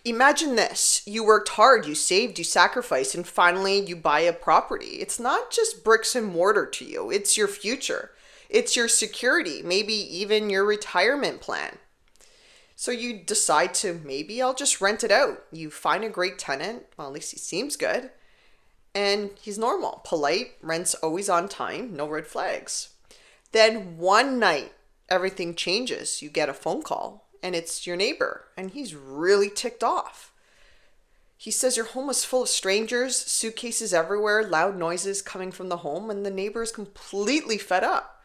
Imagine this. You worked hard, you saved, you sacrificed, and finally you buy a property. It's not just bricks and mortar to you, it's your future. It's your security, maybe even your retirement plan. So you decide to maybe I'll just rent it out. You find a great tenant, well, at least he seems good, and he's normal, polite, rents always on time, no red flags. Then one night, everything changes. You get a phone call, and it's your neighbor, and he's really ticked off. He says your home is full of strangers, suitcases everywhere, loud noises coming from the home, and the neighbor is completely fed up.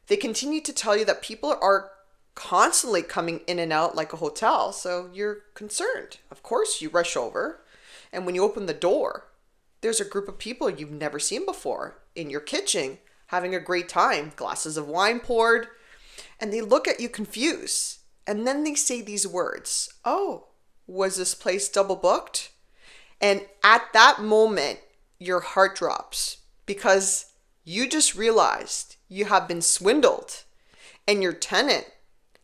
They continue to tell you that people are constantly coming in and out like a hotel, so you're concerned. Of course, you rush over, and when you open the door, there's a group of people you've never seen before in your kitchen, having a great time, glasses of wine poured, and they look at you confused. And then they say these words, "Oh, was this place double booked?" And at that moment, your heart drops because you just realized you have been swindled and your tenant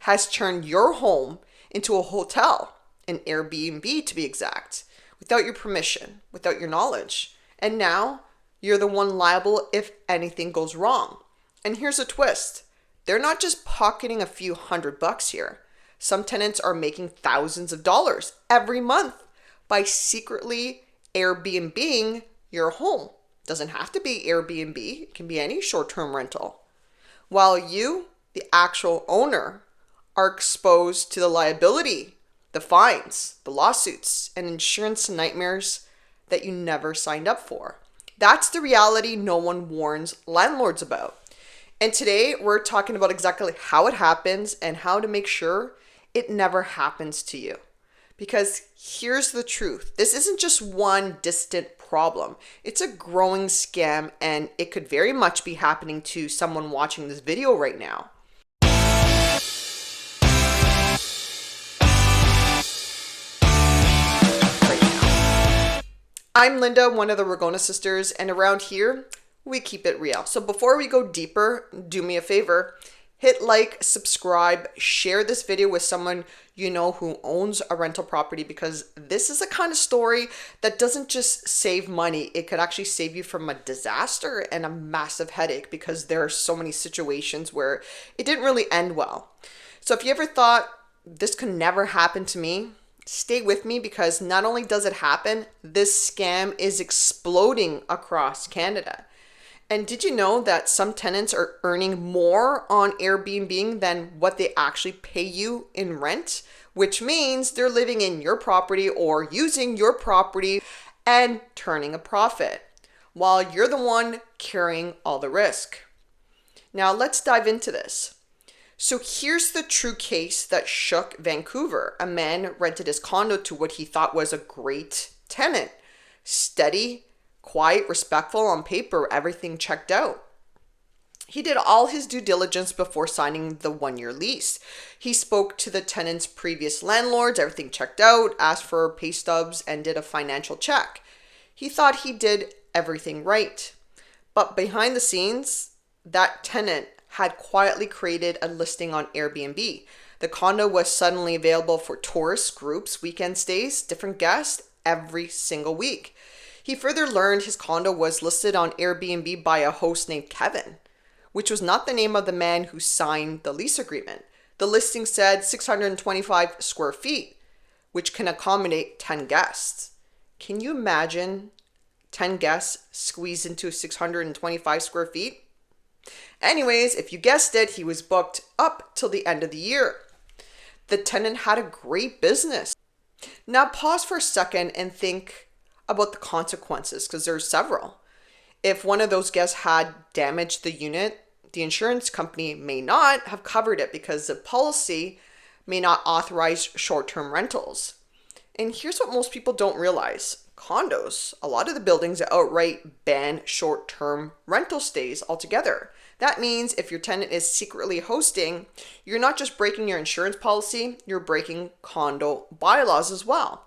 has turned your home into a hotel, an Airbnb to be exact, without your permission, without your knowledge. And now you're the one liable if anything goes wrong. And here's a twist. They're not just pocketing a few $100 here. Some tenants are making thousands of dollars every month by secretly Airbnb-ing your home. Doesn't have to be Airbnb. It can be any short-term rental. While you, the actual owner, are exposed to the liability, the fines, the lawsuits, and insurance nightmares that you never signed up for. That's the reality no one warns landlords about. And today we're talking about exactly how it happens and how to make sure it never happens to you. Because here's the truth. This isn't just one distant problem. It's a growing scam, and it could very much be happening to someone watching this video right now. I'm Linda, one of the Ragona sisters, and around here, we keep it real. So before we go deeper, do me a favor, hit like, subscribe, share this video with someone you know who owns a rental property, because this is a kind of story that doesn't just save money. It could actually save you from a disaster and a massive headache, because there are so many situations where it didn't really end well. So if you ever thought this could never happen to me, stay with me, because not only does it happen, this scam is exploding across Canada. And did you know that some tenants are earning more on Airbnb than what they actually pay you in rent? Which means they're living in your property or using your property and turning a profit, while you're the one carrying all the risk. Now let's dive into this. So here's the true case that shook Vancouver. A man rented his condo to what he thought was a great tenant. Steady, quiet, respectful on paper, everything checked out. He did all his due diligence before signing the 1-year lease. He spoke to the tenant's previous landlords, everything checked out, asked for pay stubs, and did a financial check. He thought he did everything right. But behind the scenes, that tenant had quietly created a listing on Airbnb. The condo was suddenly available for tourists, groups, weekend stays, different guests every single week. He further learned his condo was listed on Airbnb by a host named Kevin, which was not the name of the man who signed the lease agreement. The listing said 625 square feet, which can accommodate 10 guests. Can you imagine 10 guests squeezed into 625 square feet? Anyways, if you guessed it, he was booked up till the end of the year. The tenant had a great business. Now pause for a second and think about the consequences, because there are several. If one of those guests had damaged the unit, the insurance company may not have covered it because the policy may not authorize short-term rentals. And here's what most people don't realize. Condos, a lot of the buildings outright ban short-term rental stays altogether. That means if your tenant is secretly hosting, you're not just breaking your insurance policy, you're breaking condo bylaws as well.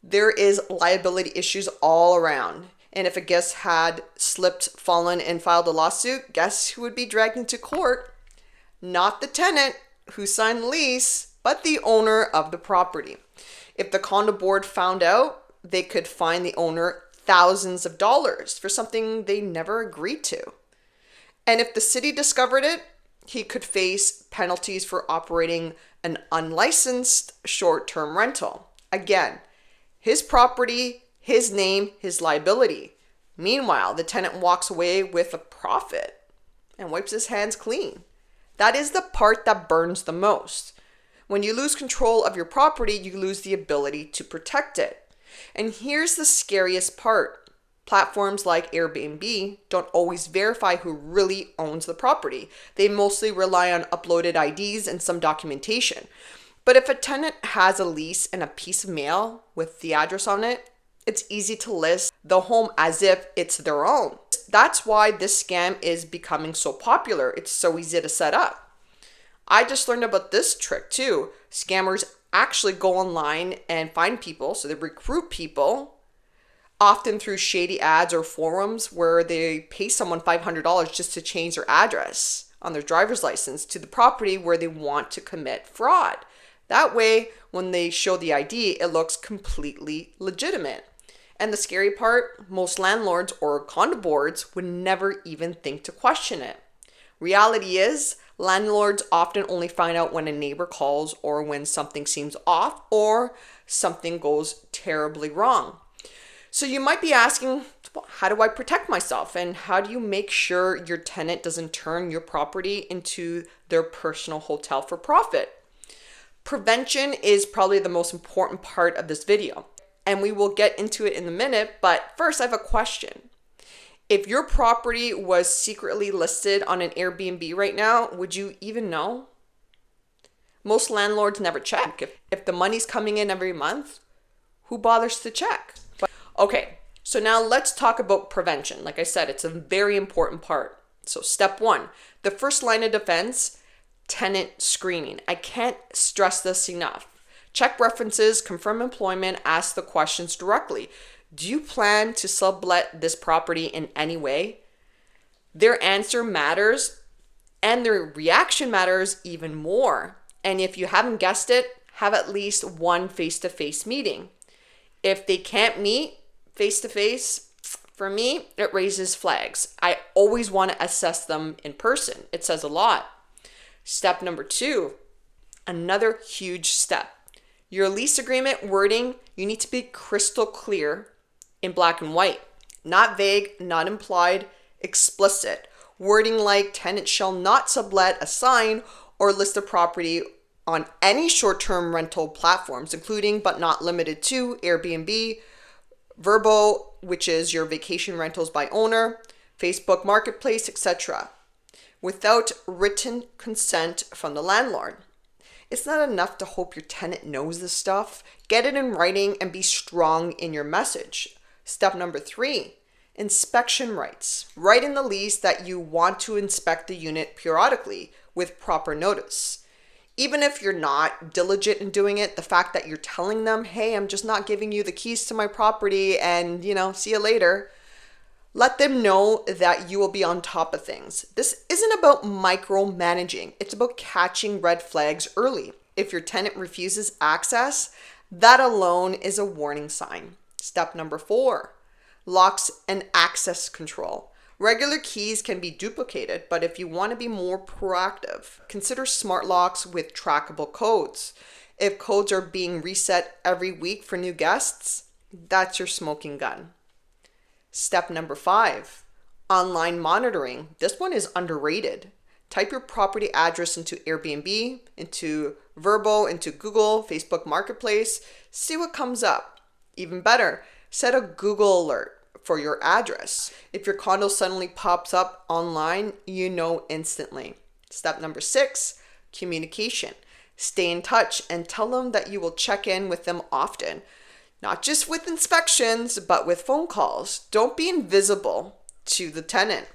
There is liability issues all around. And if a guest had slipped, fallen, and filed a lawsuit, guess who would be dragged into court? Not the tenant who signed the lease, but the owner of the property. If the condo board found out, they could fine the owner thousands of dollars for something they never agreed to. And if the city discovered it, he could face penalties for operating an unlicensed short-term rental. Again, his property, his name, his liability. Meanwhile, the tenant walks away with a profit and wipes his hands clean. That is the part that burns the most. When you lose control of your property, you lose the ability to protect it. And here's the scariest part. Platforms like Airbnb don't always verify who really owns the property. They mostly rely on uploaded IDs and some documentation. But if a tenant has a lease and a piece of mail with the address on it, it's easy to list the home as if it's their own. That's why this scam is becoming so popular. It's so easy to set up. I just learned about this trick too. Scammers actually go online and find people, so they recruit people, often through shady ads or forums where they pay someone $500 just to change their address on their driver's license to the property where they want to commit fraud. That way, when they show the ID, it looks completely legitimate. And the scary part, most landlords or condo boards would never even think to question it. Reality is, landlords often only find out when a neighbor calls or when something seems off or something goes terribly wrong. So you might be asking, well, how do I protect myself? And how do you make sure your tenant doesn't turn your property into their personal hotel for profit? Prevention is probably the most important part of this video, and we will get into it in a minute. But first, I have a question. If your property was secretly listed on an Airbnb right now, would you even know? Most landlords never check. If the money's coming in every month, who bothers to check? Okay, so now let's talk about prevention. Like I said, it's a very important part. So step one, the first line of defense, tenant screening. I can't stress this enough. Check references, confirm employment, ask the questions directly. Do you plan to sublet this property in any way? Their answer matters, and their reaction matters even more. And if you haven't guessed it, have at least one face-to-face meeting. If they can't meet face-to-face, for me, it raises flags. I always want to assess them in person. It says a lot. Step number two, another huge step. Your lease agreement wording, you need to be crystal clear in black and white, not vague, not implied, explicit. Wording like tenant shall not sublet, assign, or list a property on any short-term rental platforms, including but not limited to Airbnb, Vrbo, which is your vacation rentals by owner, Facebook Marketplace, etc., without written consent from the landlord. It's not enough to hope your tenant knows this stuff. Get it in writing and be strong in your message. Step number three, inspection rights. Write in the lease that you want to inspect the unit periodically with proper notice. Even if you're not diligent in doing it, the fact that you're telling them, hey, I'm just not giving you the keys to my property and, see you later. Let them know that you will be on top of things. This isn't about micromanaging. It's about catching red flags early. If your tenant refuses access, that alone is a warning sign. Step number four, locks and access control. Regular keys can be duplicated, but if you want to be more proactive, consider smart locks with trackable codes. If codes are being reset every week for new guests, that's your smoking gun. Step number five, online monitoring. This one is underrated. Type your property address into Airbnb, into Vrbo, into Google, Facebook Marketplace. See what comes up. Even better, set a Google alert for your address. If your condo suddenly pops up online, you know instantly. Step number six, communication. Stay in touch and tell them that you will check in with them often. Not just with inspections, but with phone calls. Don't be invisible to the tenant.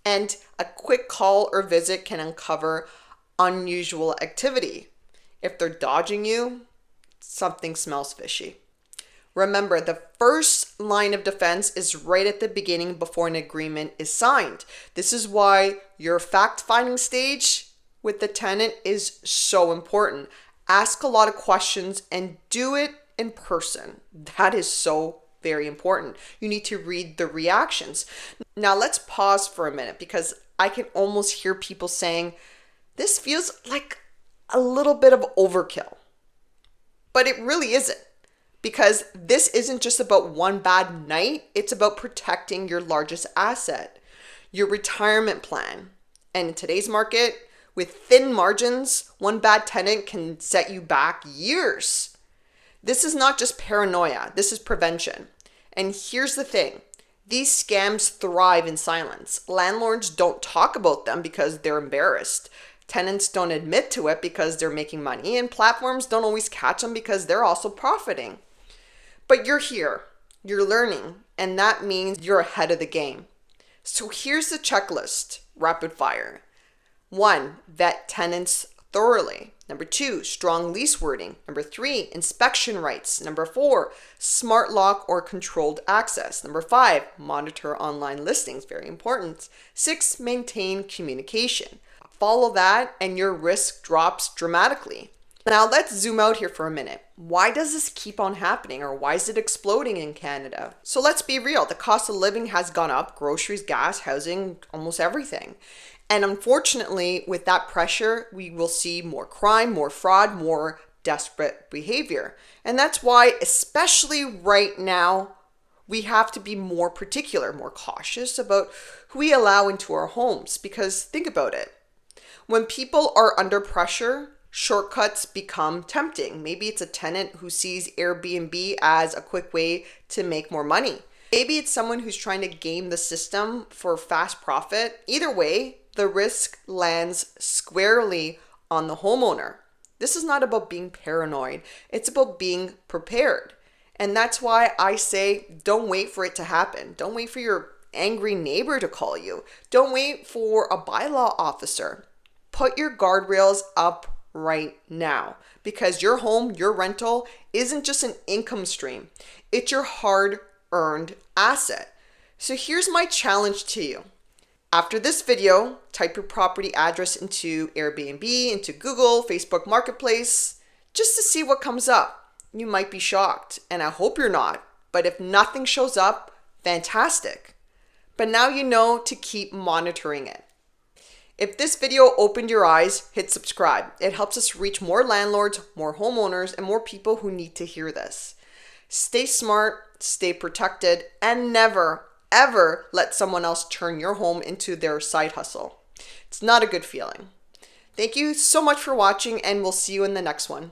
And a quick call or visit can uncover unusual activity. If they're dodging you, something smells fishy. Remember, the first line of defense is right at the beginning before an agreement is signed. This is why your fact-finding stage with the tenant is so important. Ask a lot of questions and do it in person. That is so very important. You need to read the reactions. Now let's pause for a minute because I can almost hear people saying, this feels like a little bit of overkill. But it really isn't, because this isn't just about one bad night. It's about protecting your largest asset, your retirement plan. And in today's market, with thin margins, one bad tenant can set you back years. This is not just paranoia, this is prevention. And here's the thing. These scams thrive in silence. Landlords don't talk about them because they're embarrassed. Tenants don't admit to it because they're making money, and platforms don't always catch them because they're also profiting. But you're here, you're learning, and that means you're ahead of the game. So here's the checklist, rapid fire. 1, vet tenants thoroughly. Number 2, strong lease wording. Number 3, inspection rights. Number 4, smart lock or controlled access. Number 5, monitor online listings, very important. 6, maintain communication. Follow that and your risk drops dramatically. Now let's zoom out here for a minute. Why does this keep on happening, or why is it exploding in Canada? So let's be real. The cost of living has gone up, groceries, gas, housing, almost everything. And unfortunately, with that pressure, we will see more crime, more fraud, more desperate behavior. And that's why, especially right now, we have to be more particular, more cautious about who we allow into our homes. Because think about it. When people are under pressure, shortcuts become tempting. Maybe it's a tenant who sees Airbnb as a quick way to make more money. Maybe it's someone who's trying to game the system for fast profit. Either way, the risk lands squarely on the homeowner. This is not about being paranoid. It's about being prepared. And that's why I say, don't wait for it to happen. Don't wait for your angry neighbor to call you. Don't wait for a bylaw officer. Put your guardrails up right now, because your home, your rental isn't just an income stream. It's your hard-earned asset. So here's my challenge to you. After this video, type your property address into Airbnb, into Google, Facebook Marketplace, just to see what comes up. You might be shocked, and I hope you're not. But if nothing shows up, fantastic. But now you know to keep monitoring it. If this video opened your eyes, hit subscribe. It helps us reach more landlords, more homeowners, and more people who need to hear this. Stay smart, stay protected, and never, ever let someone else turn your home into their side hustle. It's not a good feeling. Thank you so much for watching, and we'll see you in the next one.